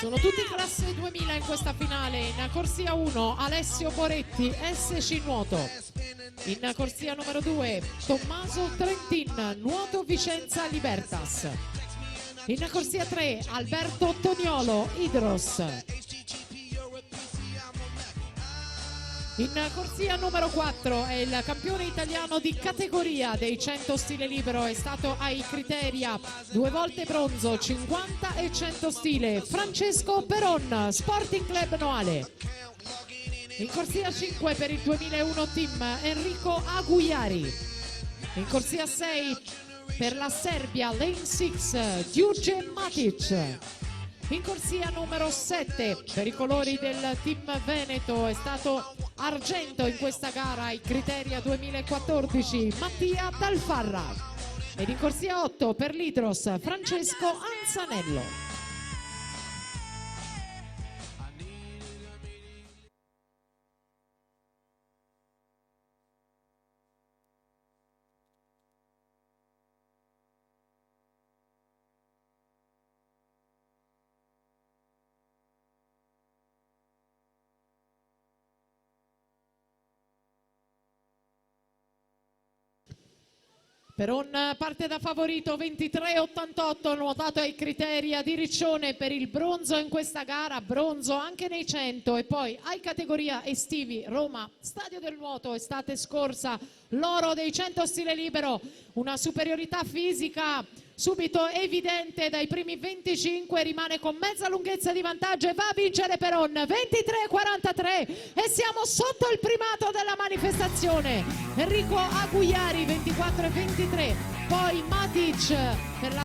Sono tutti classe 2000 in questa finale. In corsia 1 Alessio Boretti, SC Nuoto. In corsia numero 2 Tommaso Trentin, Nuoto Vicenza Libertas. In corsia 3 Alberto Toniolo, Idros. In corsia numero 4 è il campione italiano di categoria dei 100 stile libero, è stato ai Criteria 2 volte bronzo, 50 e 100 stile, Francesco Peron, Sporting Club Noale. In corsia 5 per il 2001 team Enrico Aguiari. In corsia 6 per la Serbia Lane 6 Đurđe Matic. In corsia numero 7 per i colori del team Veneto è stato argento in questa gara ai Criteria 2014 Mattia Dalfarra. Ed in corsia 8 per l'Idros Francesco Anzanello. Peron parte da favorito 23,88, nuotato ai Criteria di Riccione per il bronzo in questa gara, bronzo anche nei 100 e poi ai categoria estivi Roma, Stadio del Nuoto estate scorsa, l'oro dei 100 stile libero, una superiorità fisica subito evidente dai primi 25, rimane con mezza lunghezza di vantaggio e va a vincere Peron 23,43 e siamo sotto il primato della manifestazione. Enrico Aguiari 24,23, poi Matic per la